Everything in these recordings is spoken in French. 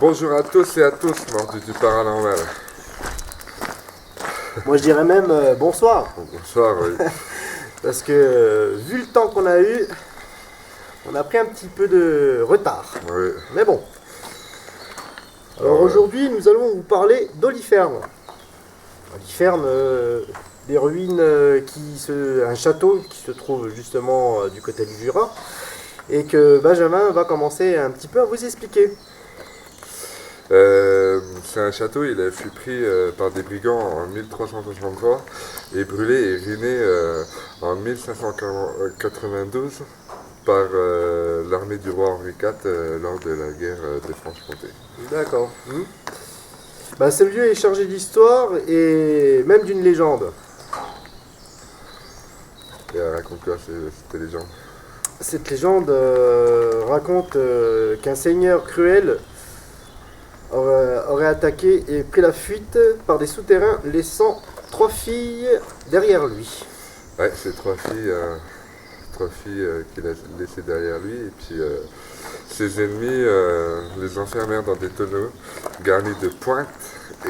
Bonjour à tous et à tous, mordus du paranormal. Moi je dirais même bonsoir. Bonsoir, oui. Parce que vu le temps qu'on a eu, on a pris un petit peu de retard. Oui. Mais bon. Alors aujourd'hui nous allons vous parler d'Oliferne. Oliferne, des ruines, un château qui se trouve justement du côté du Jura. Et que Benjamin va commencer un petit peu à vous expliquer. C'est un château, il fut pris par des brigands en 1363 et brûlé et ruiné en 1592 par l'armée du roi Henri IV lors de la guerre de Franche-Comté. D'accord. Ce lieu est chargé d'histoire et même d'une légende. Et raconte quoi cette légende? Cette légende raconte qu'un seigneur cruel aurait attaqué et pris la fuite par des souterrains, laissant 3 filles derrière lui. Ouais, c'est trois filles qu'il a laissées derrière lui, et puis ses ennemis les enfermèrent dans des tonneaux garnis de pointes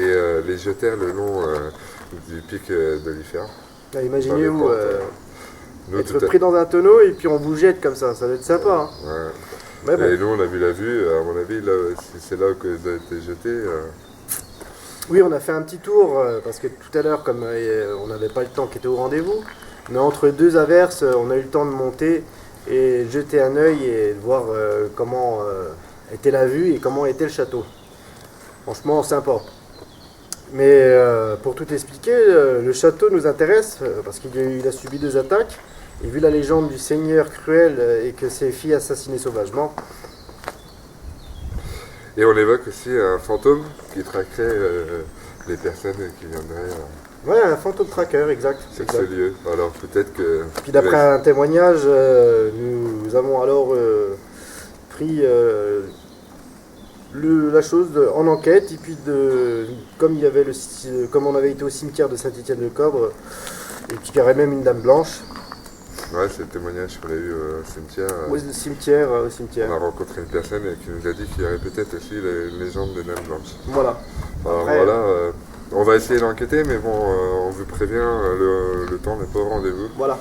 et les jetèrent le long du pic d'Oliferne. Imaginez-vous être pris dans un tonneau et puis on vous jette comme ça doit être sympa. Hein. Ouais. Mais bon. Et nous on a vu la vue, à mon avis, là, c'est là où ils ont été jetés. Oui, on a fait un petit tour, parce que tout à l'heure, comme on n'avait pas le temps qui était au rendez-vous, mais entre deux averses, on a eu le temps de monter et de jeter un œil et de voir comment était la vue et comment était le château. Franchement, sympa. Mais pour tout expliquer, le château nous intéresse parce qu'il a subi 2 attaques. Et vu la légende du seigneur cruel et que ses filles assassinées sauvagement. Et on évoque aussi un fantôme qui traquerait les personnes qui viendraient. Ouais, un fantôme tracker, exact. Sur ce lieu. Alors peut-être que. Puis d'après un témoignage, nous avons alors pris la chose en enquête. Et puis comme on avait été au cimetière de Saint-Étienne-de-Corbre, et puis qu'il y aurait même une dame blanche. Ouais, c'est le témoignage qu'on a eu au cimetière. Oui, au cimetière. On a rencontré une personne qui nous a dit qu'il y aurait peut-être aussi la légende de Dame Blanche. Voilà. Alors après, voilà, on va essayer d'enquêter, mais bon, on vous prévient, le temps n'est pas au rendez-vous. Voilà,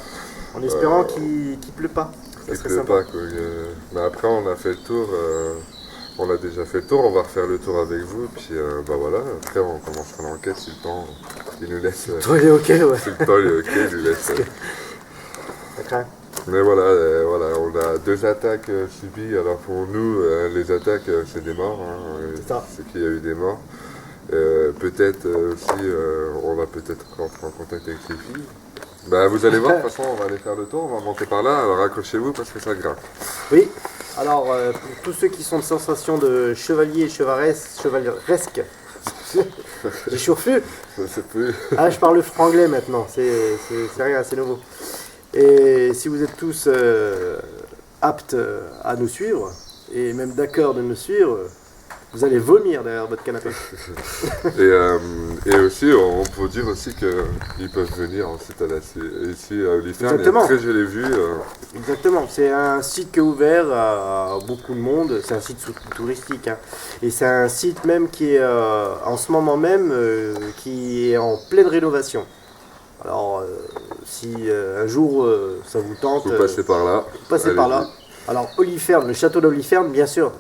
en espérant qu'il ne pleut pas. Ça serait sympa. Pas, mais après, on a fait le tour, on a déjà fait le tour, on va refaire le tour avec vous, puis voilà, après on commencera l'enquête si le temps il nous laisse. Le temps il est ok, ouais. Si le temps il est ok, il nous laisse. Mais voilà, on a 2 attaques subies. Alors pour nous, les attaques, c'est des morts. C'est qu'il y a eu des morts. Peut-être aussi, on va peut-être rentrer en contact avec ces filles. Vous allez voir, de toute façon, on va aller faire le tour, on va monter par là. Alors accrochez-vous parce que ça grimpe. Oui, alors pour tous ceux qui sont de sensation de chevalier et chevaleresque, j'ai surfus. Je parle le franglais maintenant, c'est rien, c'est nouveau. Et si vous êtes tous aptes à nous suivre, et même d'accord de nous suivre, vous allez vomir derrière votre canapé. et aussi, on peut dire aussi qu'ils peuvent venir ensuite ici à Oliferne. Exactement. Très jolie vue. Exactement, c'est un site qui est ouvert à beaucoup de monde, c'est un site touristique. Hein. Et c'est un site même qui est en ce moment même qui est en pleine rénovation. Alors, si un jour ça vous tente, vous passez par là. Passez par là. Alors, Oliferne, le château d'Oliferne, bien sûr,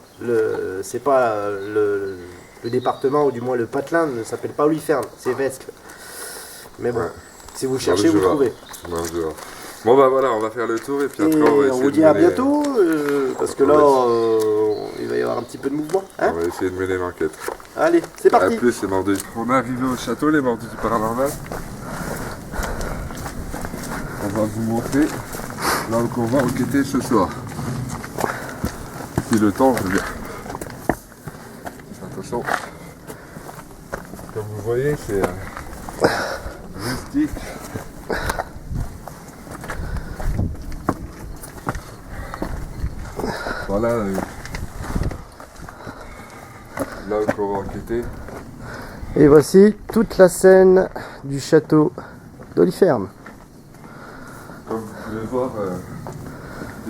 c'est pas le département, ou du moins le patelin ne s'appelle pas Oliferne, c'est Vescle. Mais bon, si vous cherchez, vous trouvez. Bon voilà, on va faire le tour et puis après on va essayer on vous dit à bientôt, parce que là, il va y avoir un petit peu de mouvement. Hein, on va essayer de mener l'enquête. Allez, c'est parti. A plus, c'est mordus. On est arrivé au château, les mordus du paranormal. On va vous montrer là où on va enquêter ce soir. Si le temps veut bien. Attention. Comme vous voyez, c'est rustique. Voilà là où on va enquêter. Et voici toute la scène du château d'Oliferne. Comme vous pouvez voir,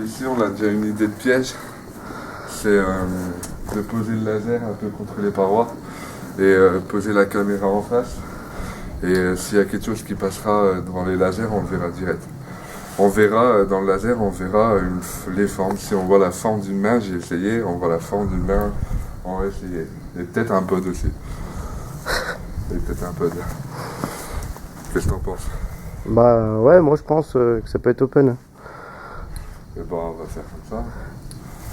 ici on a déjà une idée de piège. C'est de poser le laser un peu contre les parois et poser la caméra en face. Et s'il y a quelque chose qui passera devant les lasers, on le verra direct. On verra dans le laser, on verra les formes. Si on voit la forme d'une main, j'ai essayé. On voit la forme d'une main, on va essayer. Et peut-être un pod aussi. Et peut-être un pod. Qu'est-ce que t'en penses? Bah ouais, moi je pense que ça peut être open. Et bon, on va faire comme ça.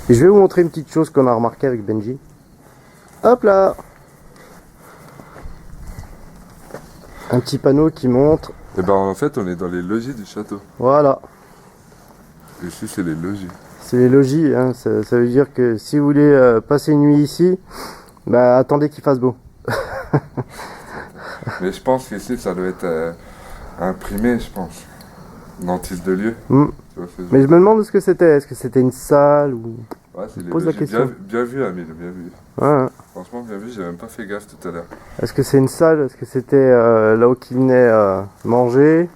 Et je vais vous montrer une petite chose qu'on a remarqué avec Benji. Hop là! Un petit panneau qui montre. Et ben en fait, on est dans les logis du château. Voilà. Ici, c'est les logis. C'est les logis, hein. Ça veut dire que si vous voulez passer une nuit ici, bah attendez qu'il fasse beau. Mais je pense qu'ici, ça doit être imprimé, je pense. Notice de lieu. Mm. Tu vois, Mais je me demande ce que c'était. Est-ce que c'était une salle ou... Ouais, c'est les Pose la logis. question. Bien vu, Amine, bien vu. Ouais. Franchement, bien vu, j'ai même pas fait gaffe tout à l'heure. Est-ce que c'est une salle? Est-ce que c'était là où il venait manger?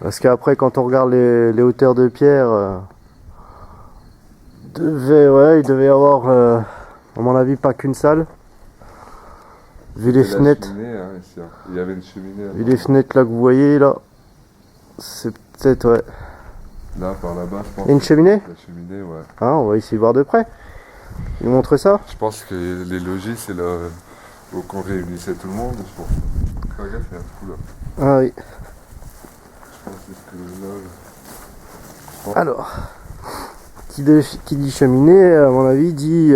Parce qu'après, quand on regarde les hauteurs de pierre, il devait y avoir, à mon avis, pas qu'une salle. Vu les fenêtres. Cheminée, hein, ici, hein. Il y avait une cheminée. Vu les fenêtres là que vous voyez là, c'est peut-être, ouais. Là, par là-bas, je pense. Et une cheminée? La cheminée, ouais. Ah, on va essayer de voir de près. Il nous montre ça? Je pense que les logis, c'est là où qu'on réunissait tout le monde, je pense. Fais gaffe, il y a un trou là. Ah oui. Je pense que là. Alors, qui dit cheminée, à mon avis, dit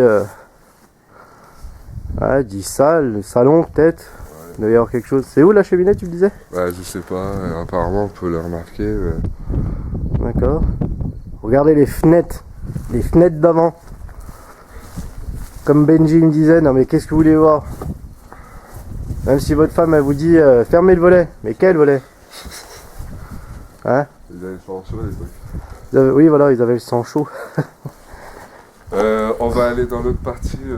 salle, salon peut-être. Ouais. Il doit y avoir quelque chose. C'est où la cheminée, tu me disais? Ouais, je sais pas, apparemment on peut le remarquer. D'accord. Regardez les fenêtres d'avant. Comme Benji me disait, non mais qu'est-ce que vous voulez voir? Même si votre femme elle vous dit fermez le volet, mais quel volet? Hein? Ils avaient le sang chaud à l'époque. Oui voilà, ils avaient le sang chaud. On va aller dans l'autre partie de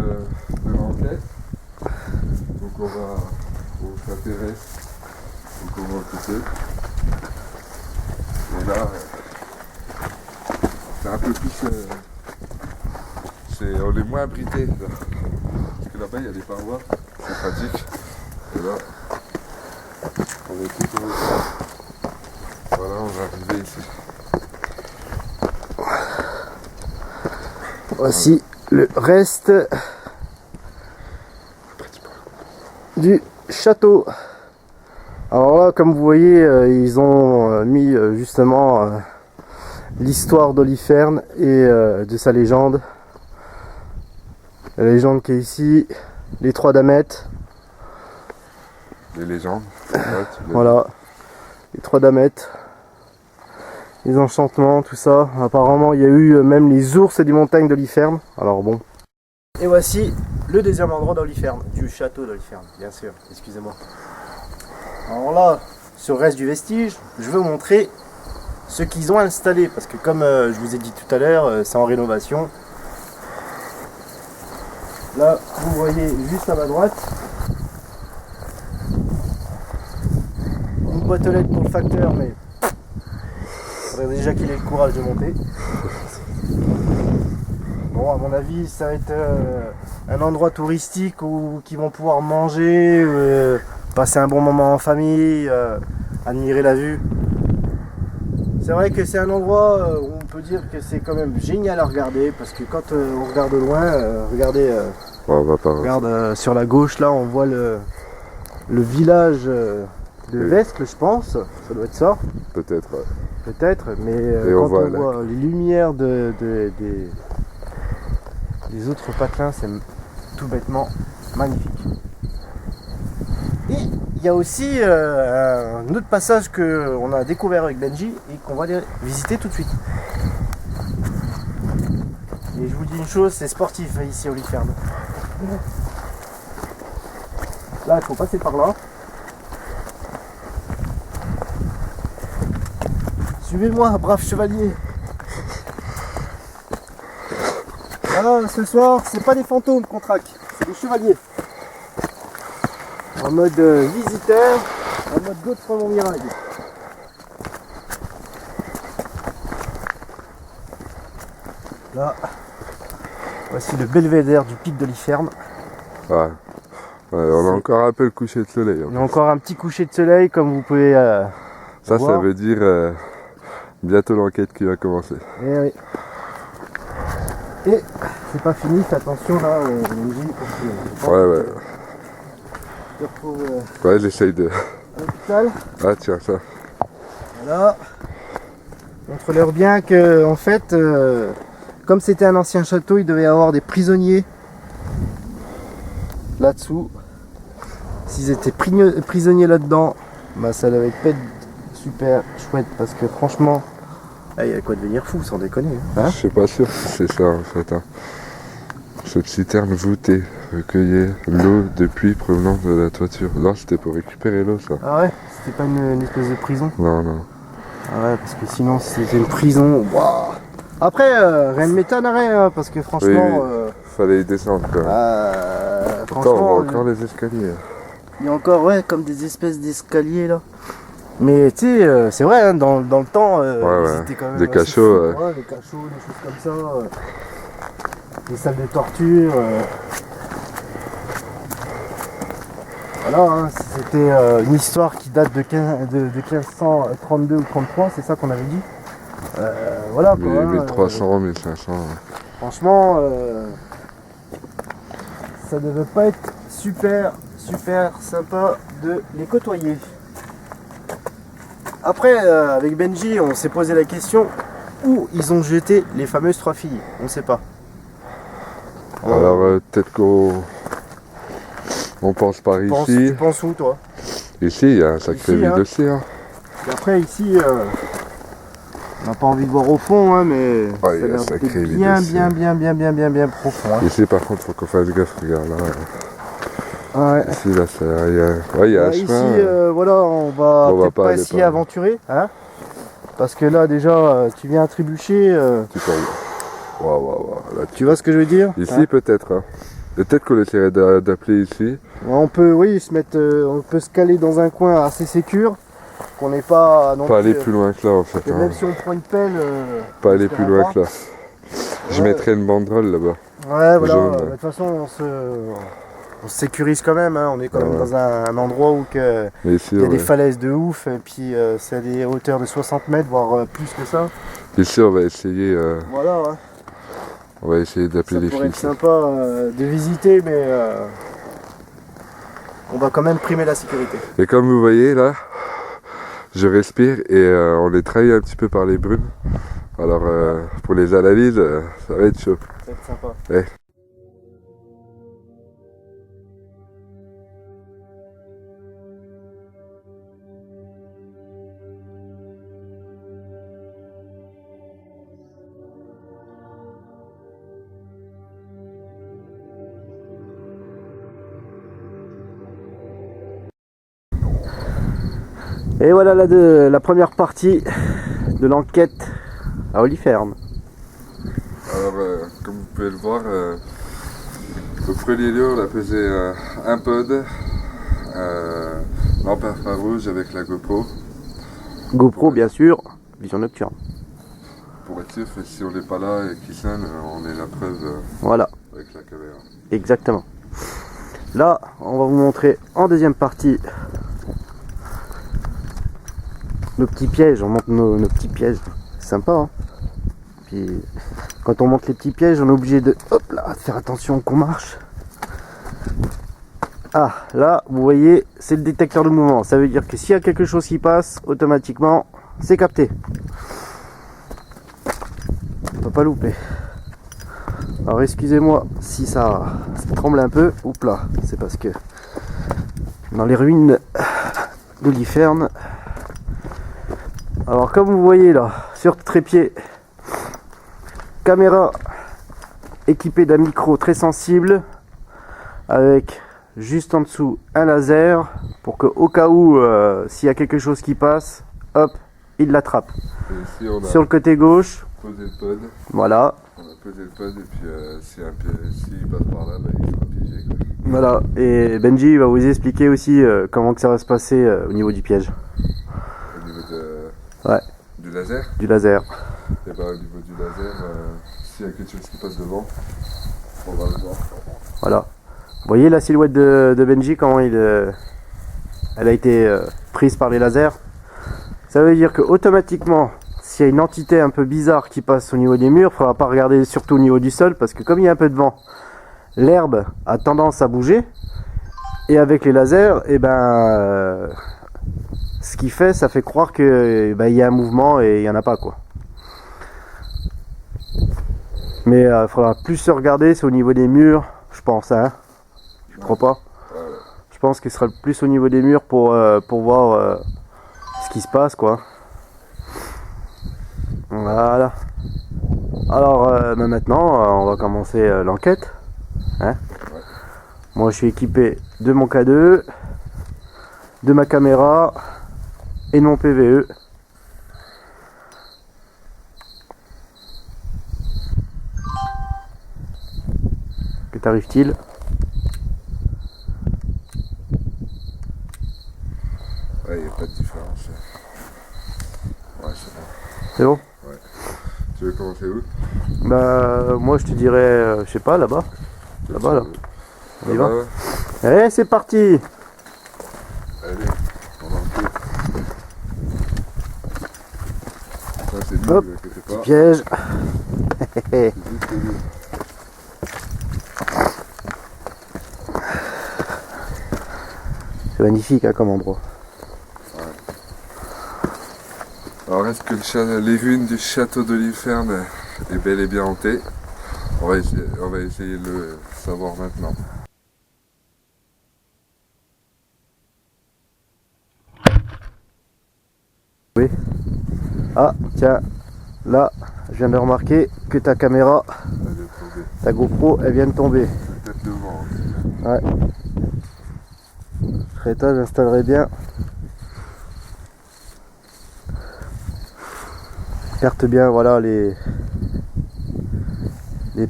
l'enquête. Donc on s'intéresse au comment côté. Et là, c'est un peu plus... on est moins abrité. Là. Parce que là-bas, il y a des parois. C'est pratique. Et là, on est tout au haut. Voilà, on va arriver ici. Voici le reste du château. Alors là, comme vous voyez, ils ont mis justement l'histoire d'Holiferne et de sa légende. La légende qui est ici, les 3 damettes. Les légendes. Voilà, les 3 damettes. Les enchantements, tout ça. Apparemment, il y a eu même les ours des montagnes d'Holiferne. Alors bon. Et voici le deuxième endroit d'Holiferne, du château d'Holiferne, bien sûr. Excusez-moi. Alors là, sur le reste du vestige, je veux montrer ce qu'ils ont installé. Parce que comme je vous ai dit tout à l'heure, c'est en rénovation. Là, vous voyez juste à ma droite une boîte aux lettres pour le facteur, mais il faudrait déjà qu'il ait le courage de monter. Bon, à mon avis, ça va être un endroit touristique où qui vont pouvoir manger, passer un bon moment en famille, admirer la vue. C'est vrai que c'est un endroit où on peut dire que c'est quand même génial à regarder, parce que quand on regarde de loin, regardez, regarde sur la gauche là, on voit le village de Vescle, je pense, ça doit être ça. Peut-être, ouais. Peut-être, mais on quand voit on voit les lumières des autres patelins, c'est tout bêtement magnifique. Et il y a aussi un autre passage qu'on a découvert avec Benji et qu'on va aller visiter tout de suite. Et je vous dis une chose, c'est sportif ici à Holiferne. Là, il faut passer par là. Suivez-moi, brave chevalier. Ah, ce soir, c'est pas des fantômes qu'on traque, c'est des chevaliers. En mode visiteur, en mode Godefroy Montmirail. Là, Voici le belvédère du pic de l'Iferne. Ouais. On a encore un peu le coucher de soleil. On a encore un petit coucher de soleil comme vous pouvez ça voir. veut dire bientôt l'enquête qui va commencer. Et oui. Et c'est pas fini, fais attention là au MJ parce que Ouais. je retrouve Ouais, j'essaye de... à l'hôpital. Ah tiens, ça. Voilà. Montre-leur bien que en fait, comme c'était un ancien château, il devait y avoir des prisonniers là-dessous. S'ils étaient prisonniers là-dedans, bah ça devait être super chouette parce que franchement, il y a quoi devenir fou sans déconner. Hein. Je suis pas sûr si c'est ça en fait. Hein. Cette citerne voûtée recueillait l'eau de pluie provenant de la toiture. Non, c'était pour récupérer l'eau ça. Ah ouais, c'était pas une espèce de prison. Non. Ah ouais, parce que sinon si c'était une prison, waouh. Après, rien ne m'étonnerait, hein, parce que franchement... Oui. Fallait y descendre quoi. Pourtant, on voit encore les escaliers. Il y a encore, ouais, comme des espèces d'escaliers là. Mais tu sais, c'est vrai, hein, dans le temps, ils étaient quand même des cachots. Ouais, des cachots, des choses comme ça. Des salles de torture. Voilà, hein, c'était une histoire qui date de 1532 ou 33, c'est ça qu'on avait dit. Voilà quoi. 1300, 1500. Franchement, ça devait pas être super sympa de les côtoyer. Après, avec Benji, on s'est posé la question où ils ont jeté les fameuses 3 filles. On ne sait pas. Alors peut-être qu'on pense par ici. Tu penses où toi? Ici, il y a un sacré vide aussi. Hein. Et après ici, on n'a pas envie de voir au fond, hein, mais ça a l'air bien profond. Hein. Ici par contre, faut qu'on fasse gaffe, regarde là. Ouais. Ici, là, il y a un ici, chemin. voilà, on va peut-être pas s'y aventurer, hein, parce que là, déjà, tu viens à trébucher. Tu tombes. Waouh. Tu vois ce que je veux dire? Ici, peut-être. Hein. Peut-être qu'on essaierait d'appeler ici. On peut, on peut se caler dans un coin assez sécure, qu'on n'est pas non pas aller plus loin que là, en fait. Même si on prend une pelle. Pas aller plus loin que là. Je mettrais une banderole là-bas. Ouais, voilà. De toute façon, on se sécurise quand même, hein. On est quand même dans un endroit où il y a des falaises de ouf, et puis c'est à des hauteurs de 60 mètres, voire plus que ça. Ici, on va essayer. Voilà. Hein. On va essayer d'appeler les filles. Ça pourrait être sympa de visiter, mais on va quand même primer la sécurité. Et comme vous voyez là, je respire et on est trahi un petit peu par les brumes. Alors pour les analyses, ça va être chaud. Ça va être sympa. Ouais. Et voilà la première partie de l'enquête à Oliferne. Alors, comme vous pouvez le voir, au premier lieu, on a pesé un pod, lampe infrarouge avec la GoPro. GoPro, bien sûr, vision nocturne. Pour être sûr, si on n'est pas là et qu'il sonne, on est la preuve voilà. Avec la caméra. Exactement. Là, on va vous montrer en deuxième partie nos petits pièges. On monte nos petits pièges. C'est sympa, hein. Puis quand on monte les petits pièges, on est obligé de faire attention qu'on marche. Ah, là, vous voyez, c'est le détecteur de mouvement. Ça veut dire que s'il y a quelque chose qui passe, automatiquement, c'est capté. On peut pas louper. Alors excusez-moi si ça tremble un peu. Oups là, c'est parce que dans les ruines d'Oliferne. Alors comme vous voyez là, sur trépied, caméra équipée d'un micro très sensible avec juste en dessous un laser pour que au cas où s'il y a quelque chose qui passe, hop, il l'attrape. Sur le côté gauche, posé le pod. Voilà. On a posé le pod et puis s'il passe par là, bah, il sera piégé. Quoi. Voilà, et Benji va vous expliquer aussi comment que ça va se passer au niveau du piège. Au niveau ouais. Du laser. Du laser. Et bah au niveau du laser, s'il y a quelque chose qui passe devant, On va le voir. Voilà. Vous voyez la silhouette de Benji, comment elle a été prise par les lasers. Ça veut dire que automatiquement, s'il y a une entité un peu bizarre qui passe au niveau des murs, il ne faudra pas regarder surtout au niveau du sol, parce que comme il y a un peu de vent, l'herbe a tendance à bouger. Et avec les lasers, ce qui fait, ça fait croire que il y a un mouvement et il n'y en a pas, quoi. Mais il faudra plus se regarder, c'est au niveau des murs, je pense, hein. Je crois pas. Je pense qu'il sera plus au niveau des murs pour voir ce qui se passe, quoi. Voilà. Alors maintenant, on va commencer l'enquête. Hein. Moi, je suis équipé de mon K2, de ma caméra et de mon PVE. Que t'arrive-t-il? Ouais, il n'y a pas de différence. Ouais, c'est bon. C'est bon? Ouais. Tu veux commencer où? Bah, moi je te dirais, je sais pas, là-bas. Là-bas, là. On y va? Ouais. Allez, c'est parti! Allez, on va en quête. Ça, c'est lui, Hop, ne inquiétez pas. piège. C'est juste lui. C'est magnifique, hein, comme endroit. Alors, est-ce que les ruines du château de l'Iferne est bel et bien hantée? On va essayer de le savoir maintenant. Oui. Ah, tiens, là, je viens de remarquer que ta caméra, ta GoPro, elle vient de tomber. Peut-être le vent. Ouais. Reta, j'installerai bien. Carte bien, voilà, les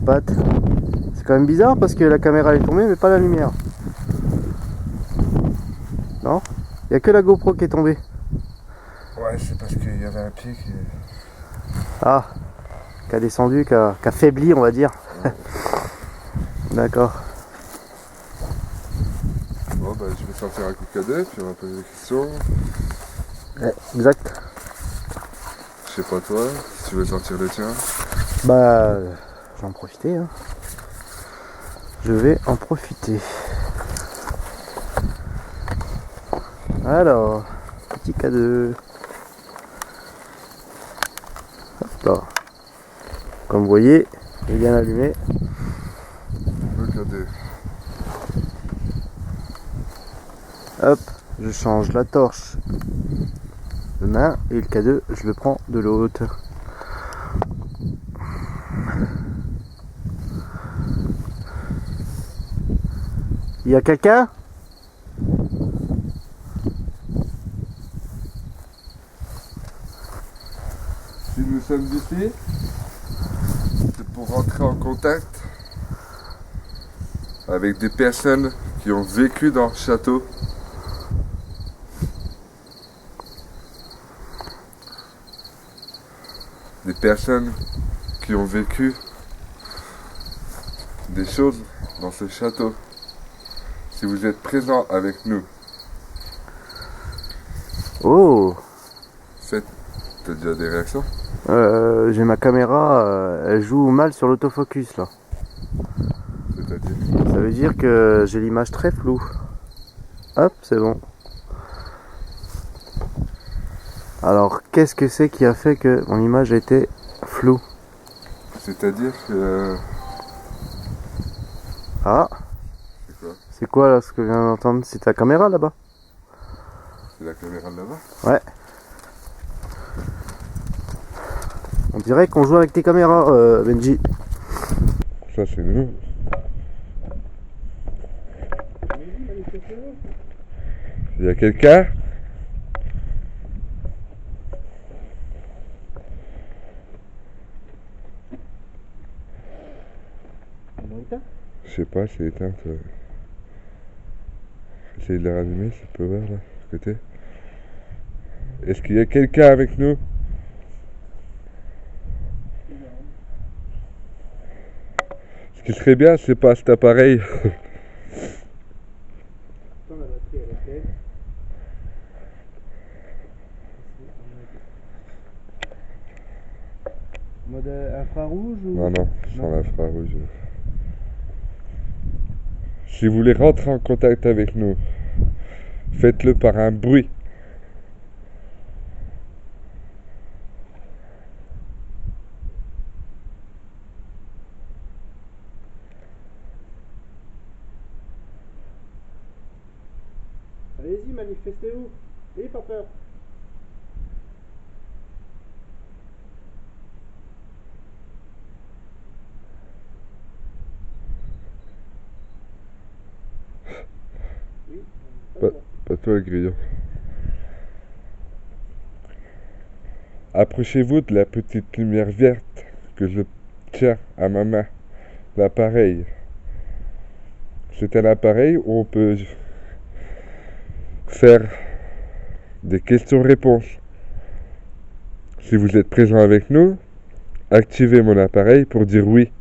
pattes. C'est quand même bizarre parce que la caméra est tombée mais pas la lumière. Non? Il n'y a que la GoPro qui est tombée. Ouais, c'est parce qu'il y avait un pied qui... Ah, qui a descendu, qui a faibli, on va dire. Ouais. D'accord. Bon, bah, je vais sortir un coup de cadet, puis on va poser des questions. Ouais, exact. Je sais pas toi, si tu veux sortir le tien. Bah, je vais en profiter. Hein. Je vais en profiter. Alors, petit K2. Hop là. Comme vous voyez, il est bien allumé. Le cadet. Hop, je change la torche de main et le K2, je le prends de l'autre. Il y a quelqu'un? Si nous sommes ici, c'est pour rentrer en contact avec des personnes qui ont vécu dans le château. Des personnes qui ont vécu des choses dans ce château. Si vous êtes présent avec nous, Oh, t'as déjà des réactions? j'ai ma caméra, elle joue mal sur l'autofocus là. C'est-à-dire? Ça veut dire que j'ai l'image très floue. Hop, c'est bon. Alors, qu'est-ce que c'est qui a fait que mon image était floue? C'est-à-dire que... Ah, C'est quoi? c'est quoi là ce que je viens d'entendre? C'est ta caméra là-bas? C'est la caméra de là-bas? Ouais. On dirait qu'on joue avec tes caméras, Benji. Ça c'est nous. Il y a quelqu'un? Je sais pas, c'est éteint. Essayez de la rallumer, c'est peu vert là, à côté. Est-ce qu'il y a quelqu'un avec nous? Est-ce qui serait bien, c'est pas cet appareil. La batterie, elle est faite. Mode infrarouge ou... Non, sans l'infrarouge. Si vous voulez rentrer en contact avec nous, faites-le par un bruit. Allez-y, manifestez-vous. N'ayez pas peur. Oui, Pas toi, Grillon. Approchez-vous de la petite lumière verte que je tiens à ma main. L'appareil. C'est un appareil où on peut faire des questions-réponses. Si vous êtes présent avec nous, activez mon appareil pour dire oui.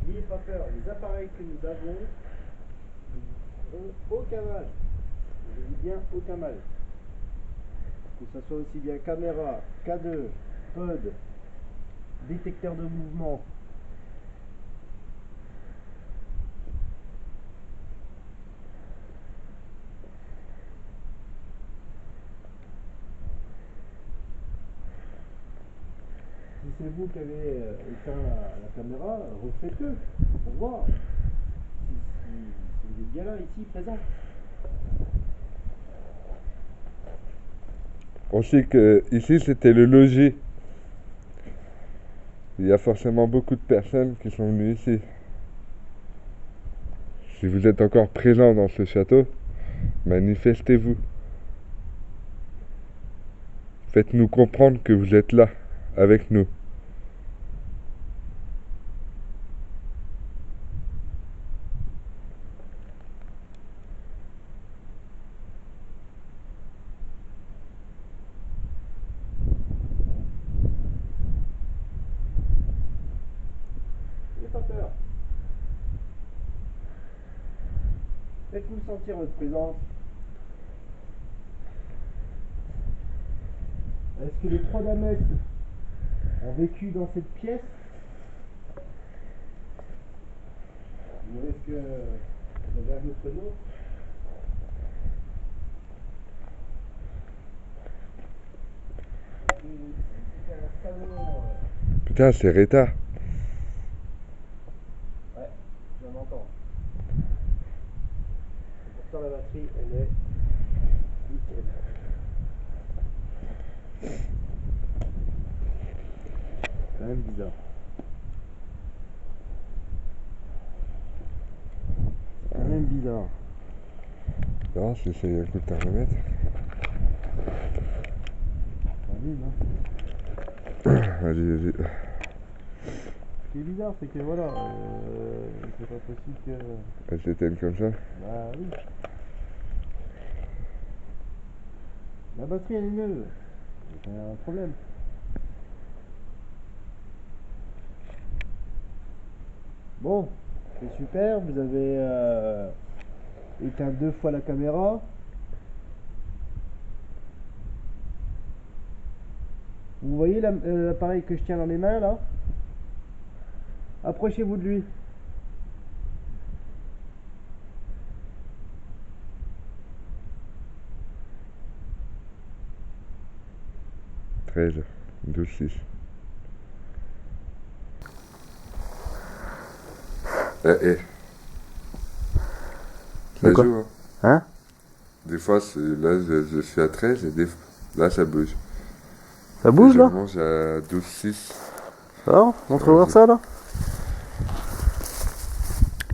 n'ayez pas peur. Les appareils que nous avons n'ont aucun mal. Je dis bien aucun mal. Que ce soit aussi bien caméra, K2, pod, détecteur de mouvement. Si c'est vous qui avez éteint la caméra, refaites-le pour voir si vous êtes bien là, ici, présent. On sait que ici c'était le logis. Il y a forcément beaucoup de personnes qui sont venues ici. Si vous êtes encore présent dans ce château, manifestez-vous. Faites-nous comprendre que vous êtes là, avec nous. N'ayez pas peur. Faites-nous sentir votre présence. Est-ce que les trois damettes ont vécu dans cette pièce? Ou est-ce que vous avez un autre nom? C'est un salon. Putain, c'est Rita. Ouais, j'en entends. Et pourtant la batterie, elle est nickel. Quand même bizarre. C'est quand même bizarre. Non, c'est un coup de thermomètre. Vas-y, vas-y. Ce qui est bizarre, c'est que voilà, c'est pas possible que... Elle s'éteigne comme ça. Bah oui. La batterie, elle est neuve. C'est un problème. Bon, c'est super, vous avez éteint 2 fois la caméra. Vous voyez l'appareil que je tiens dans mes mains là? Approchez-vous de lui. 13, 12, 6. Ça De quoi? joue, hein. Hein? Des fois, là, je suis à 13 et là, ça bouge. Ça bouge Et là? je mange à 12, 6. Alors, montre voir ça là.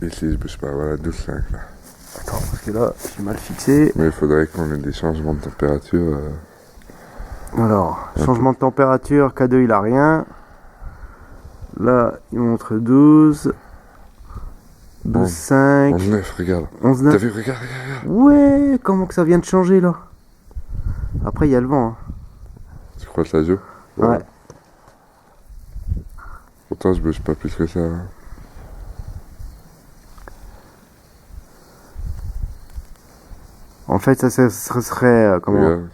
Ici, je bouge pas. Voilà, 12, 5 là. Attends, parce que là, je suis mal fixé. Mais il faudrait qu'on ait des changements de température. Alors, changement de température, K2 il a rien. Là, il montre 12. 12, 5. 11, 9, regarde. 11, T'as 9. vu, regarde, regarde, regarde. Ouais, comment que ça vient de changer là? Après, il y a le vent. Hein. Tu crois que ça joue? Ouais. Pourtant, je bouge pas plus que ça. Hein. En fait, ça serait... comment Regarde.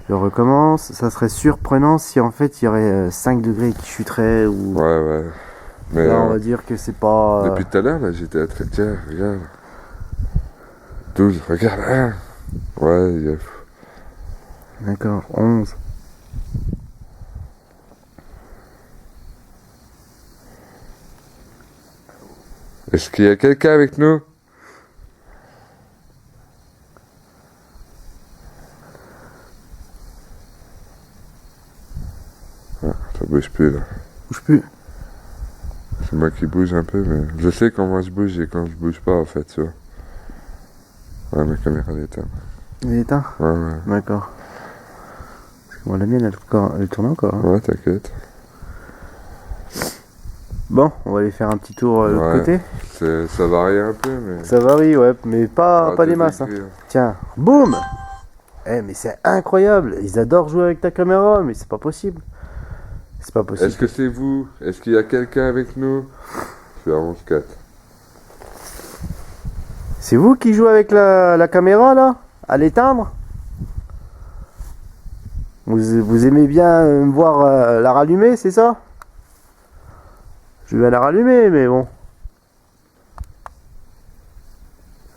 Je recommence. Ça serait surprenant si en fait il y aurait 5 degrés qui chuteraient ou... Ouais. Mais là, on va dire que c'est pas... depuis tout à l'heure, là, j'étais à train de dire, regarde. 12, regarde. Hein. Ouais, il y a... D'accord, 11. Est-ce qu'il y a quelqu'un avec nous? Ah, ça bouge plus là. Bouge plus. C'est moi qui bouge un peu, mais je sais quand moi je bouge et quand je bouge pas en fait, tu vois. Ouais, ma caméra elle est éteinte. Il est éteint? Ouais. D'accord. Parce que moi, la mienne, elle tourne encore. Hein. Ouais, t'inquiète. Bon, on va aller faire un petit tour de l'autre côté. Ça varie un peu, mais... Ça varie, ouais, mais pas des masses. Hein. Tiens, boum! Mais c'est incroyable. Ils adorent jouer avec ta caméra, mais c'est pas possible. C'est pas possible. Est-ce que c'est vous? Est-ce qu'il y a quelqu'un avec nous? Je suis à 11-4. C'est vous qui jouez avec la caméra, là? À l'éteindre? Vous aimez bien me voir la rallumer, c'est ça? Je vais la rallumer, mais bon.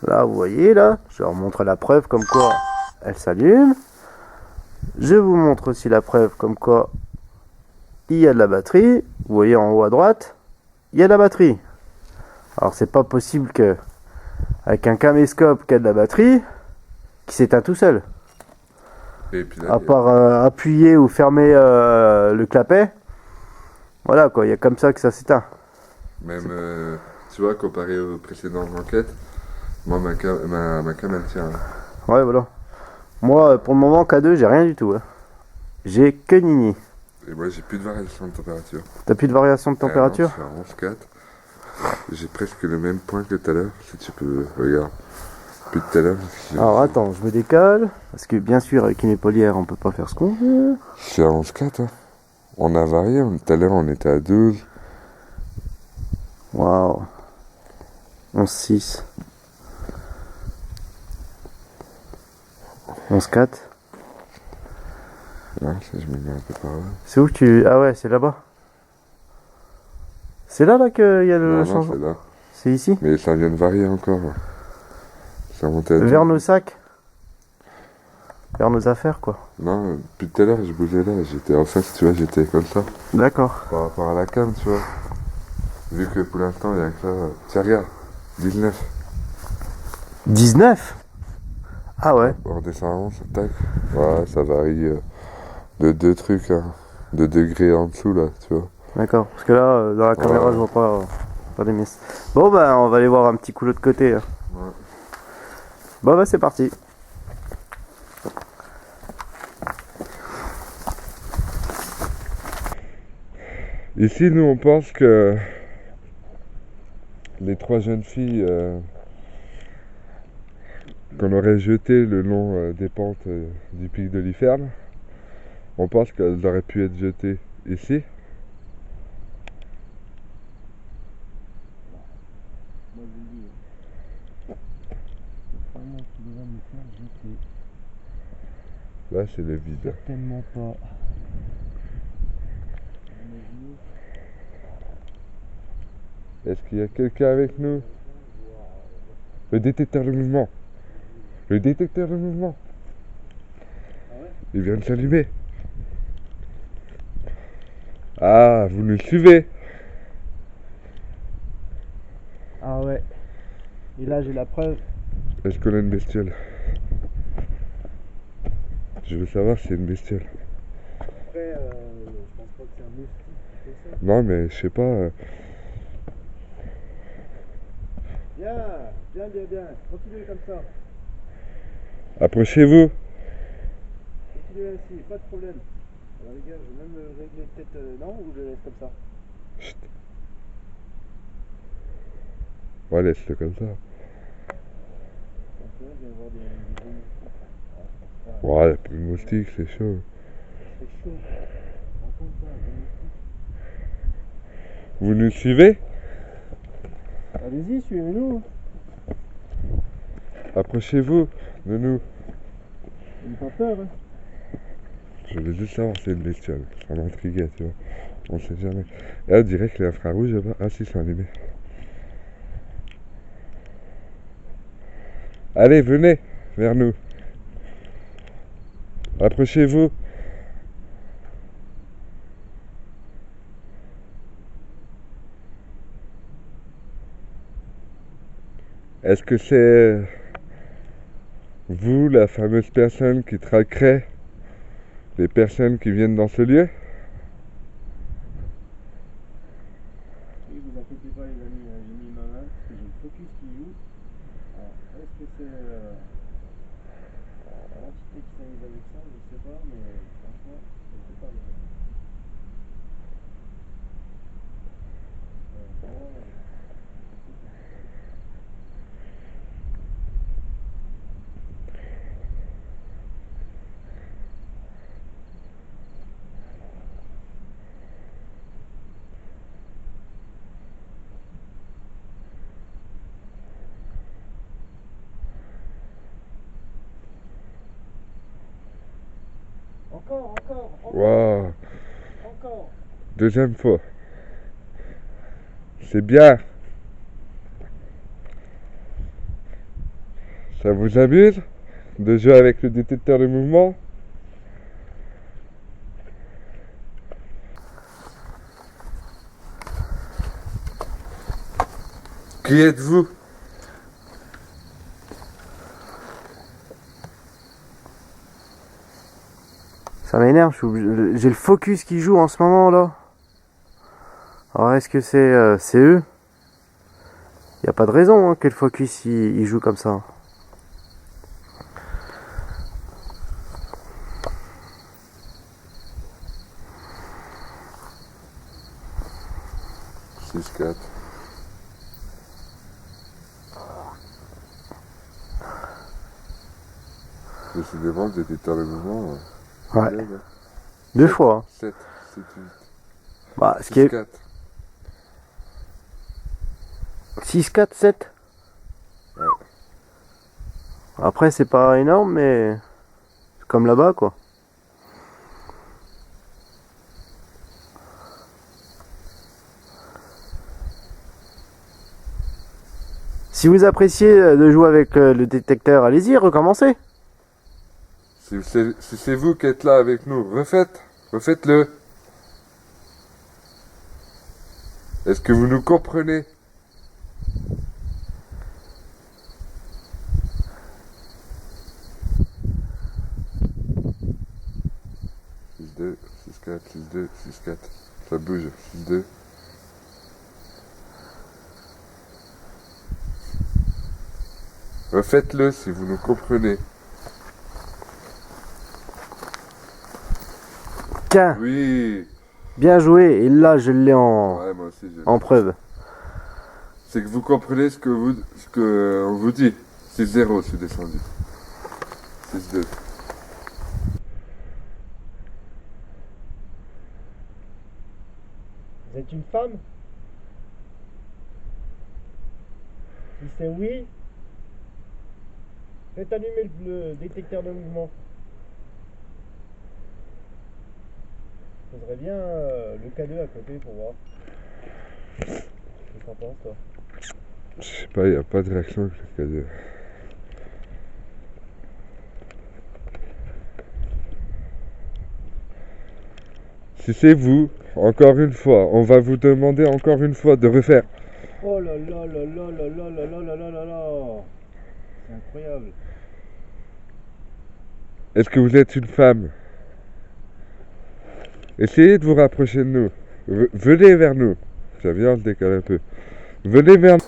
Là, vous voyez, là, je leur montre la preuve comme quoi elle s'allume. Je vous montre aussi la preuve comme quoi il y a de la batterie. Vous voyez en haut à droite, il y a de la batterie. Alors, c'est pas possible que, avec un caméscope qui a de la batterie, qui s'éteint tout seul. Et puis là, à part appuyer ou fermer le clapet. Voilà, quoi, il y a comme ça que ça s'éteint. même, tu vois, comparé aux précédentes enquêtes, moi, ma cam, elle tient. Hein. Ouais, voilà. Moi, pour le moment, K2, j'ai rien du tout. Hein. J'ai que Nini. Et moi, j'ai plus de variation de température. T'as plus de variation de température? Non, je suis à 11,4. J'ai presque le même point que tout à l'heure, si tu peux. Regarde. Depuis tout à l'heure. Alors, attends, je me décale. Parce que, bien sûr, avec une épaulière, on peut pas faire ce qu'on veut. Je suis à 11,4. Hein. On a varié. Tout à l'heure, on était à 12. Waouh. 11,6. 11,4. Là, ça, je me mets un peu par là. C'est où que tu... Ah ouais, c'est là-bas. C'est là qu'il y a le Non, changement. c'est là. C'est ici? Mais ça vient de varier encore. Ça montait à Vers 12. nos sacs? Vers nos affaires, quoi. Non, depuis tout à l'heure, je bougeais là. J'étais en face, tu vois, j'étais comme ça. D'accord. Par rapport à la cam, tu vois. Vu que pour l'instant, il y a que là. Tiens, regarde. 19. 19? Ah ouais. On redescend à 11, tac. Ouais, ça varie de 2 trucs, hein. 2 degrés en dessous, là, tu vois. D'accord. Parce que là, dans la caméra, Ouais. je vois pas les miss. Bon, bah, on va aller voir un petit coup de l'autre côté. Hein. Ouais. Bon, bah, c'est parti. Ici, nous, on pense que les 3 jeunes filles qu'on aurait jetées le long des pentes du pic de l'Iferne, on pense qu'elles auraient pu être jetées ici. Moi, je dis. Vraiment, tu devrais me faire jeter. Là, c'est le vide. Certainement pas. Est-ce qu'il y a quelqu'un avec nous? Le détecteur de mouvement. Le détecteur de mouvement. Ah ouais? Il vient de s'allumer. Ah, vous nous suivez? Ah ouais. Et là, j'ai la preuve. Est-ce qu'on a une bestiole? Je veux savoir si c'est une bestiole. Après, je pense pas que c'est un moustique qui fait ça. Non, mais je sais pas. Bien. Continuez comme ça. Approchez-vous. Continuez ainsi, pas de problème. Alors les gars, je vais même régler peut-être... non, ou je le laisse comme ça? Chut. Ouais, laisse-le comme ça. Parce que là, je viens de voir des bruits. Ouais, il n'y a plus de moustiques, c'est chaud. C'est chaud. Raconte ça, des moustiques. Vous nous suivez? Allez-y, suivez-nous. Approchez-vous de nous. N'ayez pas peur, hein. Je veux juste savoir si c'est une bestiole. Ça m'intriguait, tu vois. On sait jamais. Et là, on dirait que les infrarouges là-bas. Ah si, ils sont allumés. Allez, venez vers nous. Approchez-vous. Est-ce que c'est vous, la fameuse personne qui traquerait les personnes qui viennent dans ce lieu? Oui, vous inquiétez pas les amis, j'ai mis ma main parce que j'ai le focus qui joue. Alors, est-ce que c'est l'entité qui s'amuse avec ça? Je sais pas, mais franchement, je sais pas. Encore. Waouh. Encore. Deuxième fois. C'est bien. Ça vous amuse de jouer avec le détecteur de mouvement? Qui êtes-vous? Ça m'énerve, j'ai le focus qui joue en ce moment là. Alors est-ce que c'est eux? Il n'y a pas de raison que le focus il joue comme ça. 6-4. Décidément, le détecteur de mouvement. Ouais. Deux fois. 7, 7, 8. Bah, ce qui est 4. 6, 4, 7. Ouais. Après, c'est pas énorme, mais c'est comme là-bas, quoi. Si vous appréciez de jouer avec le détecteur, allez-y, recommencez. Si c'est vous qui êtes là avec nous, refaites-le. Est-ce que vous nous comprenez? Six 2, 6 4, 6 2, 6 4. Ça bouge. 6 2. Refaites-le si vous nous comprenez. Tiens, Oui. bien joué. Et là, je l'ai Ouais, moi aussi, en preuve. C'est que vous comprenez ce que on vous dit. 6-0, je suis descendu. 6-2. Vous êtes une femme? Si c'est oui, faites allumer le détecteur de mouvement. Je poserais bien le K2 à côté pour voir. Qu'est-ce que t'en penses, toi? Je sais pas, il n'y a pas de réaction avec le K2. Si c'est vous, encore une fois, on va vous demander encore une fois de refaire. Oh là là là là là là là là là là là là. C'est incroyable. Est-ce que vous êtes une femme? Essayez de vous rapprocher de nous. Venez vers nous. Ça vient, on se décale un peu. Venez vers nous.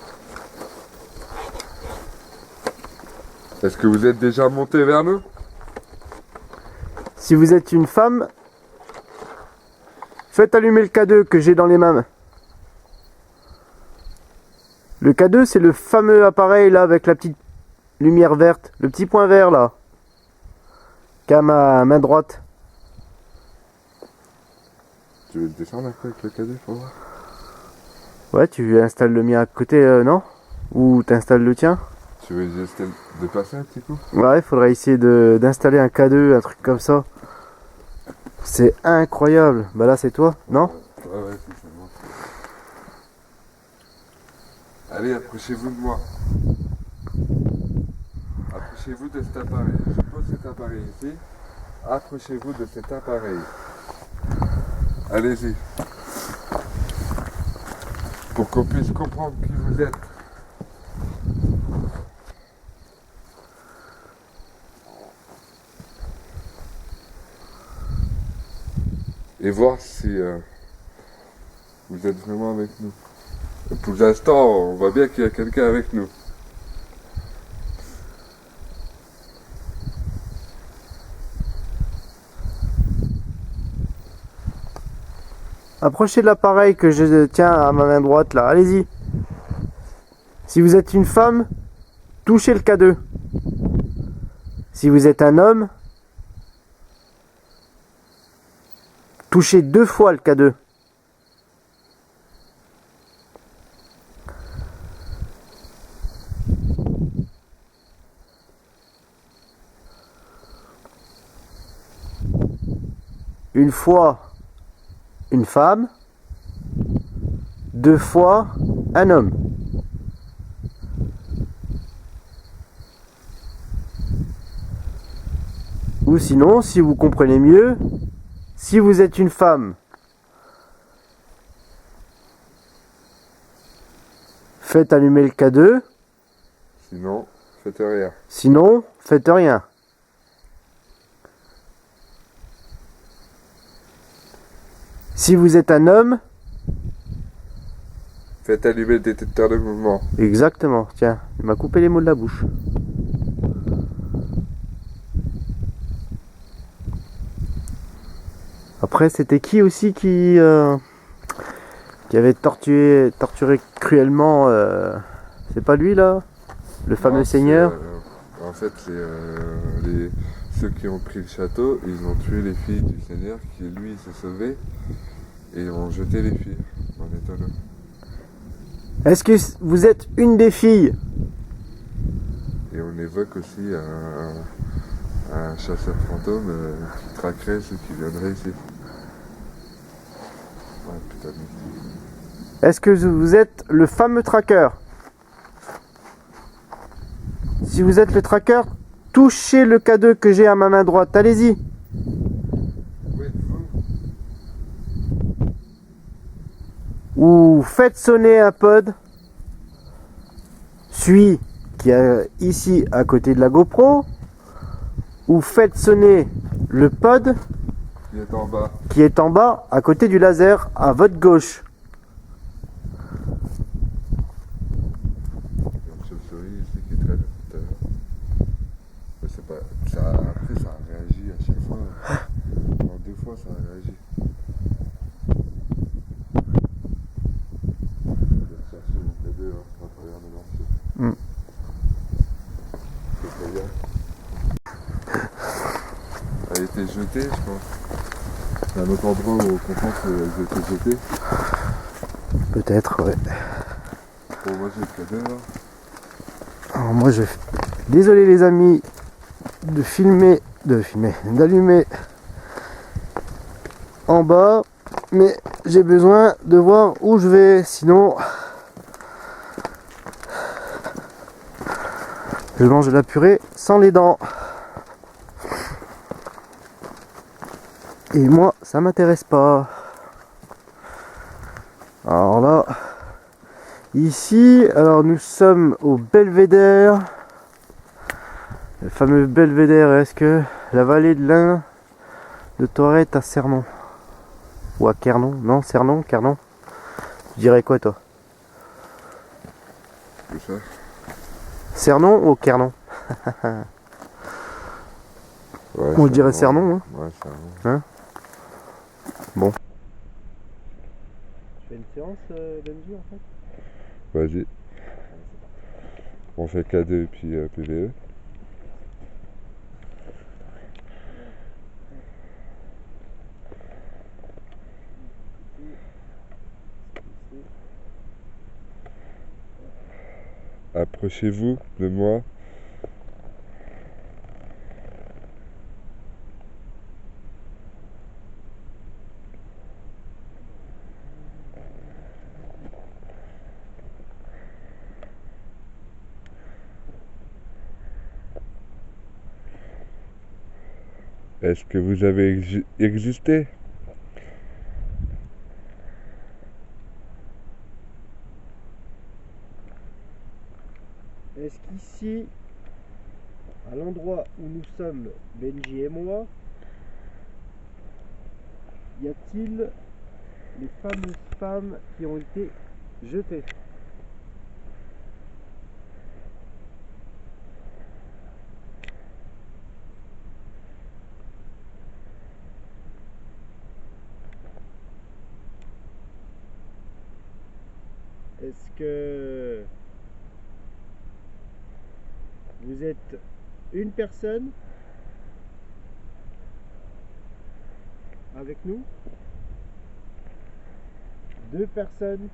Est-ce que vous êtes déjà monté vers nous? Si vous êtes une femme, faites allumer le K2 que j'ai dans les mains. Le K2, c'est le fameux appareil là avec la petite lumière verte, le petit point vert là, qu'à ma main droite. Tu veux le descendre après avec le cadet pour voir? Ouais, tu installes le mien à côté, non? Ou t'installes le tien? Tu veux juste de passer un petit coup? Ouais, il faudrait essayer d'installer un K2, un truc comme ça. C'est incroyable. Bah là, c'est toi, non? Ouais, c'est bon. Allez, approchez-vous de moi. Approchez-vous de cet appareil. Je pose cet appareil ici. Approchez-vous de cet appareil. Allez-y. Pour qu'on puisse comprendre qui vous êtes. Et voir si vous êtes vraiment avec nous. Et pour l'instant, on voit bien qu'il y a quelqu'un avec nous. Approchez de l'appareil que je tiens à ma main droite là, allez-y. Si vous êtes une femme, touchez le K2. Si vous êtes un homme, touchez 2 fois le K2. Une fois une femme, 2 fois un homme. Ou sinon, si vous comprenez mieux, si vous êtes une femme, faites allumer le K2. Sinon, faites rien. Sinon, faites rien. Si vous êtes un homme, faites allumer le détecteur de mouvement. Exactement. Tiens, il m'a coupé les mots de la bouche. Après, c'était qui aussi qui avait torturé cruellement c'est pas lui là? Le fameux seigneur? En fait, ceux qui ont pris le château, ils ont tué les filles du seigneur qui, lui, s'est sauvé. Et ils ont jeté les filles dans les tonneaux. Est-ce que vous êtes une des filles? Et on évoque aussi un chasseur fantôme qui traquerait ceux qui viendraient ici. Ouais, putain de mystique. Est-ce que vous êtes le fameux tracker? Si vous êtes le tracker, touchez le K2 que j'ai à ma main droite. Allez-y. Ou faites sonner un pod, celui qui est ici à côté de la GoPro, ou faites sonner le pod qui est en bas à côté du laser à votre gauche. Il y a une chauve-souris ici qui traîne. C'est pas, ça, après ça a réagi à chaque fois. En 2 fois ça a réagi. Elle a été jetée, je pense. C'est un autre endroit où on pense qu'elles étaient jetées. Peut-être, ouais. Bon, moi j'ai le cadet là. Alors moi je... Désolé les amis d'allumer en bas, mais j'ai besoin de voir où je vais, sinon je mange de la purée sans les dents. Et moi, ça m'intéresse pas. Alors là, ici, alors nous sommes au Belvédère. Le fameux Belvédère, est-ce que la vallée de l'Ain de Toiret à Cernon? Ou à Kernon? Non, Cernon, Kernon. Tu dirais quoi toi? C'est ça. Cernon ou Kernon? Ouais, on dirait Cernon, hein? Ouais, Cernon. Hein? Bon. Tu fais une séance d'MJ en fait? Vas-y. On fait K2 et puis PVE. approchez-vous de moi. Est-ce que vous avez existé? Est-ce qu'ici, à l'endroit où nous sommes, Benji et moi, y a-t-il les fameuses femmes qui ont été jetées? Est-ce que vous êtes une personne avec nous? Deux personnes?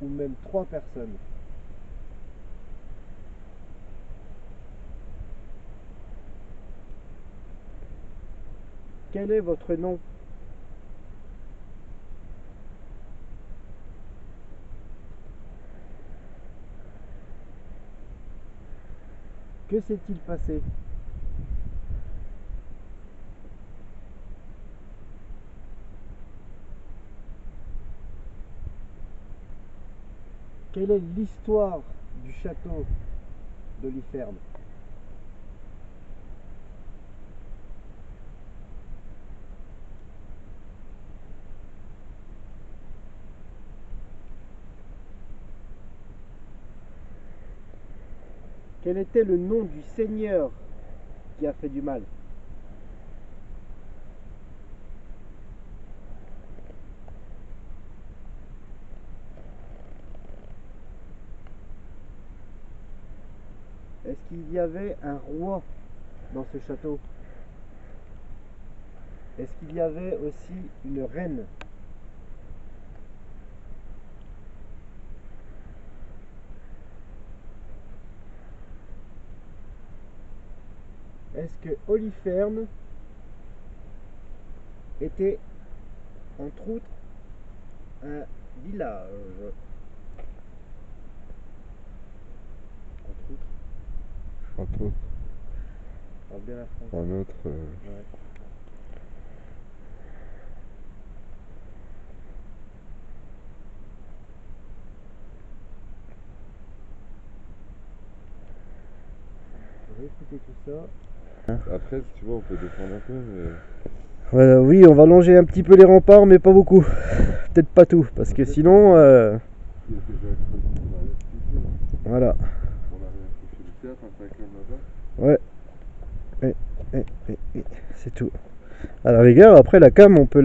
Ou même trois personnes? Quel est votre nom? Que s'est-il passé? Quelle est l'histoire du château d'Oliferne? Quel était le nom du seigneur qui a fait du mal? Est-ce qu'il y avait un roi dans ce château? Est-ce qu'il y avait aussi une reine? Est-ce que Oliferne était entre autres un village? Entre autres. Entre autres. Parle bien la France. Un autre. Ouais. On va écouter tout ça. Après, si tu vois, on peut descendre un peu, mais... Voilà, oui, on va longer un petit peu les remparts, mais pas beaucoup. Peut-être pas tout, parce que sinon... Voilà. On a rien touché le théâtre, un cinquième là-bas. Ouais. C'est tout. À la rigueur, après la cam, on peut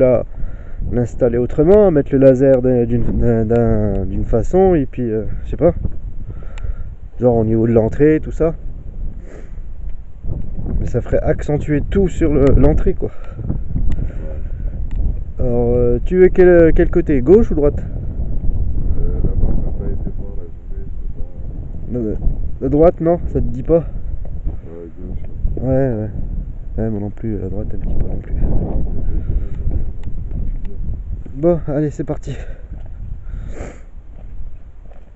l'installer autrement, mettre le laser d'une façon, et puis, je sais pas. Genre au niveau de l'entrée, tout ça. Mais ça ferait accentuer tout sur l'entrée, quoi. Alors, tu veux quel côté? Gauche ou droite? Là-bas, on n'a pas été voir la journée, je sais pas. La droite, non? Ça te dit pas? Gauche. Ouais. Ouais, moi non plus, la droite, elle me dit pas non plus. Bon, allez, c'est parti.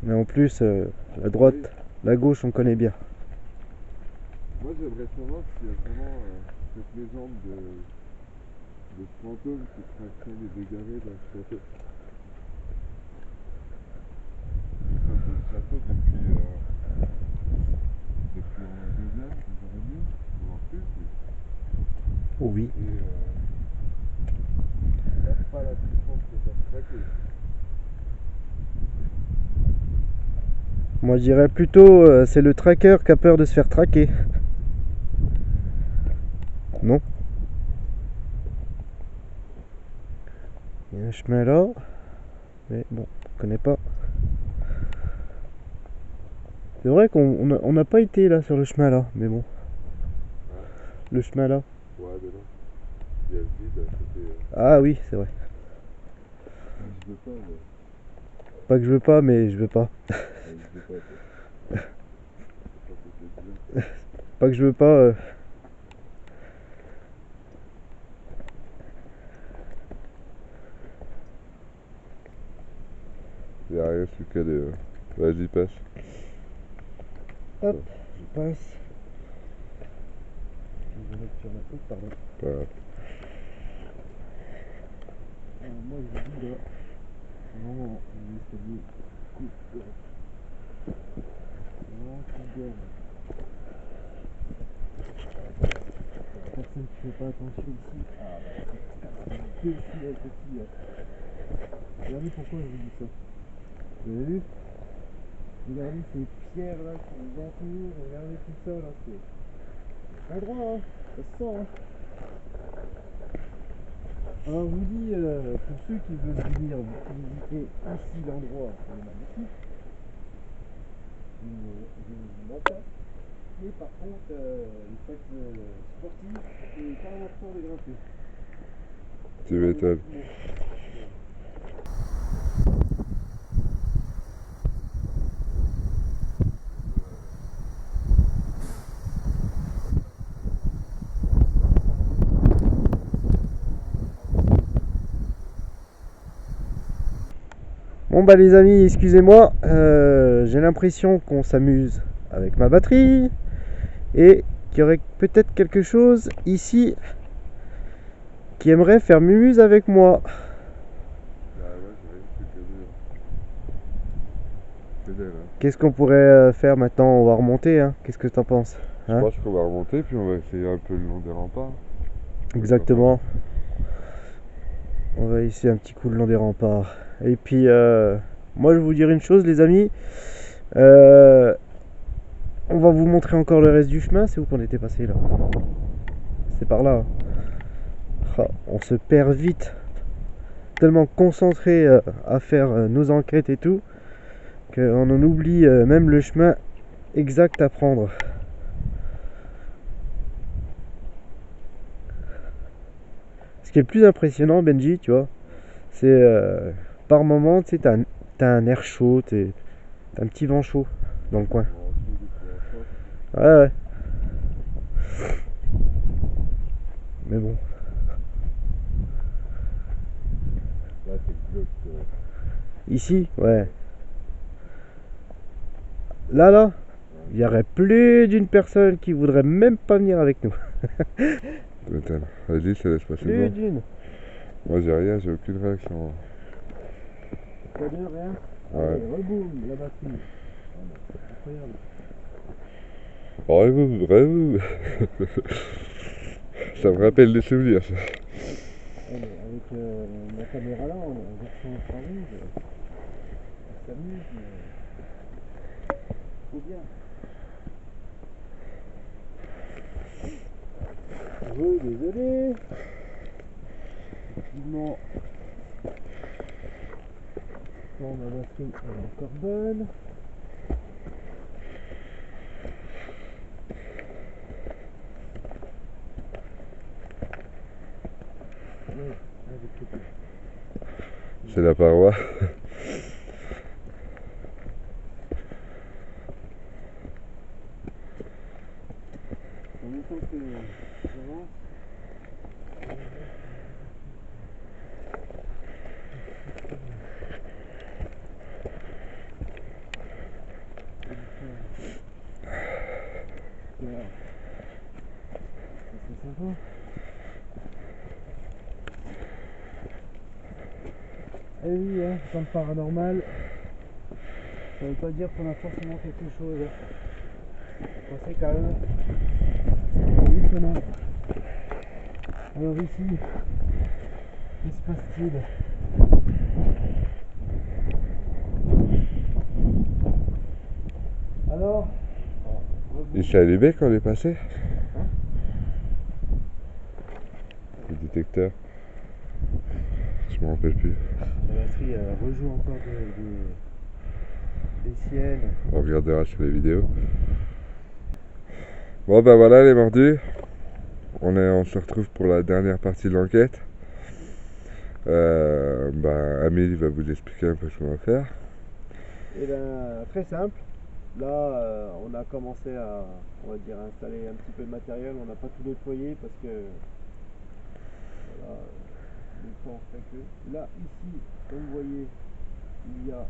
Mais en plus, la droite, la gauche, on connaît bien. Moi, j'aimerais savoir s'il y a vraiment cette légende de fantôme qui traquerait les dégarés dans le château. Nous sommes dans le château depuis au moins 2 heures, 2 heures et demie, ou en plus. Oui. Et il n'y a pas l'impression de se faire traquer. Moi je dirais plutôt c'est le tracker qui a peur de se faire traquer. Non? Il y a un chemin là, mais bon, on connaît pas. C'est vrai qu'on n'a pas été là sur le chemin là, mais bon. Le chemin là. Ouais, mais non. Il y a le vide, c'était... Ah oui, c'est vrai. Je veux pas, mais... Pas que je veux pas, mais je veux pas. Pas que je veux pas. Il n'y a rien sur lequel. Vas-y, passe. Hop, je passe. Je vais mettre sur ma tête, pardon. Voilà. Moi, je vous dis là. Non, l'escalier coupe. Non, coupe d'herbe. Personne qui fait pas attention ici. Ah bah, c'est ici avec petit là. Regardez pourquoi je vous dis ça. Vous avez vu? Regardez ces pierres là qui nous entourent, regardez tout ça là, c'est pas droit, hein, ça se sent, hein. Alors je vous dis, pour ceux qui veulent venir visiter ici l'endroit, c'est magnifique, je ne vous mens pas, mais par contre, il faut être sportif et pas avoir peur de grimper. Tu m'étonnes. Bon bah les amis, excusez-moi, j'ai l'impression qu'on s'amuse avec ma batterie et qu'il y aurait peut-être quelque chose ici qui aimerait faire mumuse avec moi. Qu'est-ce qu'on pourrait faire maintenant? On va remonter, hein. Qu'est-ce que t'en penses? Je pense qu'on va remonter puis on va essayer un peu le long des remparts. Exactement. On va essayer un petit coup le long des remparts. Et puis, moi je vais vous dire une chose les amis. On va vous montrer encore le reste du chemin. C'est où qu'on était passé là? C'est par là. Ah, on se perd vite. Tellement concentré à faire nos enquêtes et tout, qu'on en oublie même le chemin exact à prendre. Ce qui est le plus impressionnant, Benji, tu vois, c'est par moment, tu sais, t'as un air chaud, t'as un petit vent chaud dans le coin. Ouais, ouais. Mais bon. Là, c'est glauque. Ici, ouais. Là, il y aurait plus d'une personne qui voudrait même pas venir avec nous. Vas-y, ça laisse passer Plus le d'une. Moi, j'ai rien, j'ai aucune réaction. T'as bien rien? Ouais. Allez, reboum, la batterie. Incroyable. Bravo. Ça me rappelle des souvenirs, ça. Allez, avec la caméra là, en version infrarouge, on s'amuse, mais faut bien. Désolé. Effectivement, quand ma batterie est encore bonne. C'est la paroi. En même temps que j'avance, c'est sympa. Eh oui, hein, dans le paranormal, ça veut pas dire qu'on a forcément quelque chose. Pensez quand même. Oui, qu'on a. Alors ici, que se passe-t-il? Alors Il s'est allumé quand on est passé? Hein? Le détecteur. Je me rappelle plus. La batterie rejoue encore des siennes. On regardera sur les vidéos. Bon ben voilà les mordus. On se retrouve pour la dernière partie de l'enquête. Amélie va vous expliquer un peu ce qu'on va faire. Et bien, très simple. Là, on a commencé à, on va dire, installer un petit peu de matériel. On n'a pas tout nettoyé parce que voilà, le temps fait que. Là, ici, comme vous voyez, il y a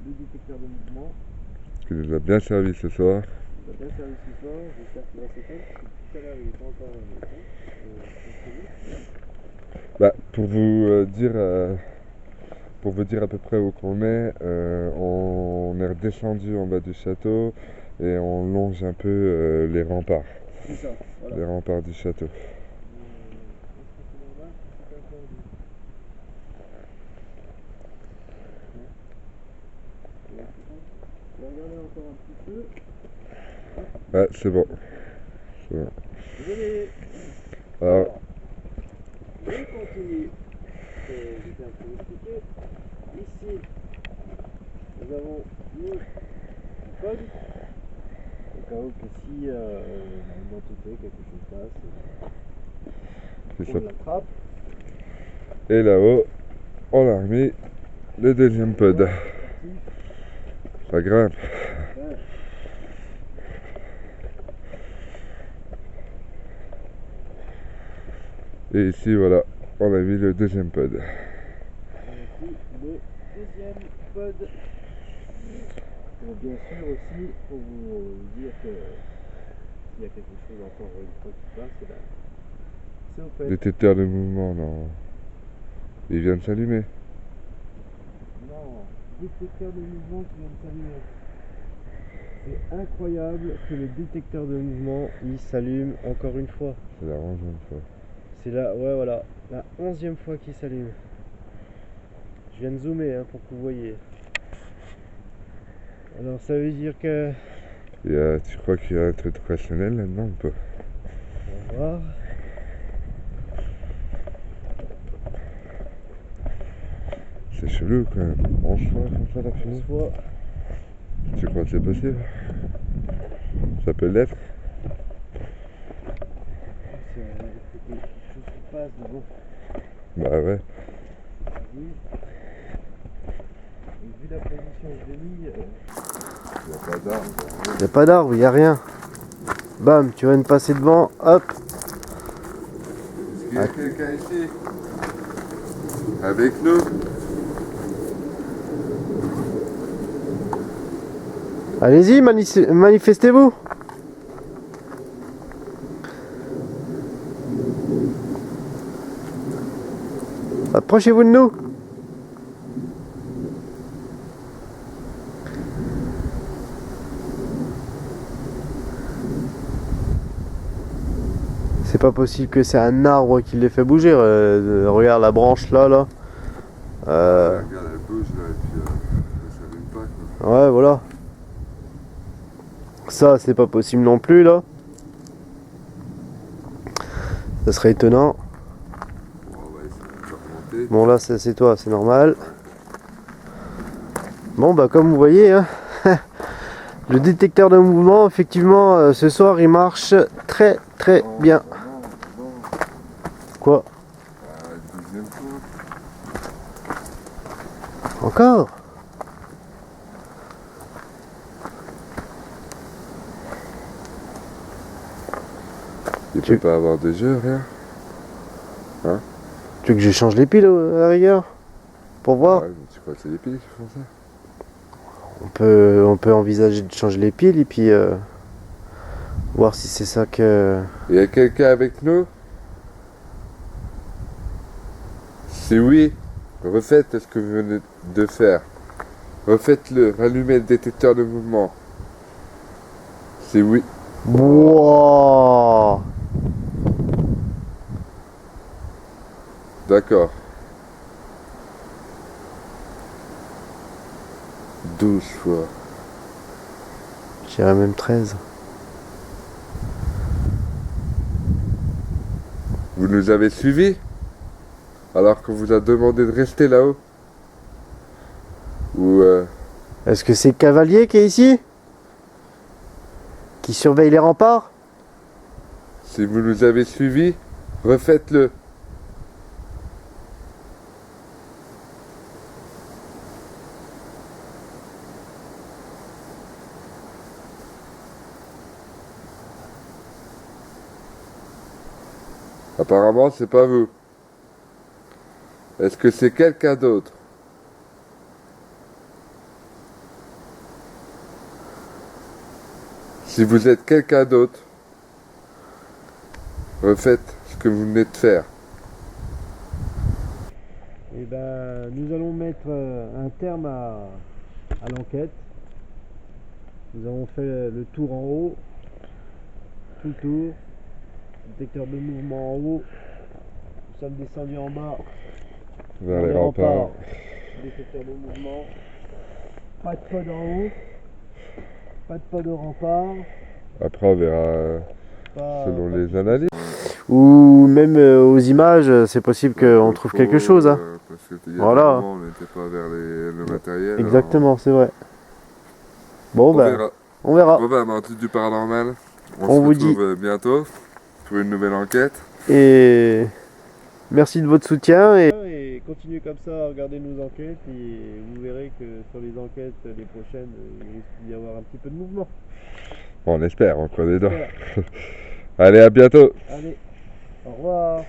le détecteur de mouvement. Qui nous a bien servi ce soir. Il a bien servi ce soir. J'espère qu'il va s'éteindre parce que tout à l'heure, il n'est pas encore éteint. Bah, pour vous dire à peu près où qu'on est, on est redescendu en bas du château et on longe un peu les remparts. C'est ça, voilà. Les remparts du château. Je vais regarder encore un petit peu. Ouais, c'est bon. C'est bon. Désolé. Alors, Je continue. J'étais un peu expliqué. Ici, nous avons nos codes. Au cas où que si une entité, quelque chose passe, c'est on ça. l'attrape. Et là-haut, on a remis le deuxième pod. Ça grimpe. Ouais. Et ici, voilà, on a mis le deuxième pod. Et ici, le deuxième pod. Pour bien sûr aussi, pour vous dire que s'il y a quelque chose encore une fois qui passe, c'est au fait. Détecteur de mouvement, non. Il vient de s'allumer. Non, détecteur de mouvement qui vient de s'allumer. C'est incroyable que le détecteur de mouvement il s'allume encore une fois. C'est la 11e fois. C'est la, ouais, voilà, la 11e fois qu'il s'allume. Je viens de zoomer pour que vous voyez. Alors ça veut dire que... Tu crois qu'il y a un truc rationnel là-dedans ou pas? On va voir. C'est chelou quand même. 11 fois comme ça la fumée. 11 fois. Tu crois que c'est possible? Ça peut l'être? C'est quelque chose qui passe devant. Bah ouais. Vu la position que j'ai mis... Il n'y a pas d'arbre. Il n'y a pas d'arbre, il n'y a rien. Bam, tu viens de passer devant, hop. Est-ce qu'il y a quelqu'un ici? Avec nous? Allez-y, manifestez-vous. Approchez-vous de nous. C'est pas possible que c'est un arbre qui les fait bouger. Regarde la branche là. Regarde, elle bouge là et puis ça s'allume pas quoi. Ouais, voilà. Ça, c'est pas possible non plus là. Ça serait étonnant. Bon, on va essayer de remonter. Bon, là, c'est toi, c'est normal. Bon, bah, comme vous voyez, hein, le détecteur de mouvement, effectivement, ce soir, il marche très bien. Non. Quoi? 12e fois. Encore? Il peut pas avoir de jeu, rien? Hein? Tu veux que je change les piles à la rigueur? Pour voir? Ouais, mais tu crois que c'est les piles qui font ça? On peut envisager de changer les piles et puis voir si c'est ça que... Il y a quelqu'un avec nous? Si oui, refaites ce que vous venez de faire. Refaites-le, rallumez le détecteur de mouvement. Si oui. Wow. D'accord. 12 fois. Je dirais même 13. Vous nous avez suivis? Alors qu'on vous a demandé de rester là-haut? Ou Est-ce que c'est le cavalier qui est ici? Qui surveille les remparts? si vous nous avez suivis, refaites-le. Apparemment, c'est pas vous. Est-ce que c'est quelqu'un d'autre? Si vous êtes quelqu'un d'autre, refaites ce que vous venez de faire. Et ben, nous allons mettre un terme à l'enquête. Nous avons fait le tour en haut, tout le tour, détecteur de mouvement en haut. Nous sommes descendus en bas, Vers les remparts. détecteur de mouvement. Pas de pod en haut, pas de pod au rempart. Après, on verra selon les analyses. Ou même aux images, c'est possible qu'on trouve quelque chose. Hein. Parce que il y a Voilà. des moments où on n'était pas vers le matériel. Exactement, c'est vrai. Bon, On verra. on verra. Bon, ben, Mardi du Paranormal. On se vous retrouve bientôt pour une nouvelle enquête. Et merci de votre soutien. Et continuez comme ça à regarder nos enquêtes. Et vous verrez que sur les enquêtes, les prochaines, il risque d'y avoir un petit peu de mouvement. Bon, on espère, on croise les doigts. Allez, à bientôt. Allez, au revoir.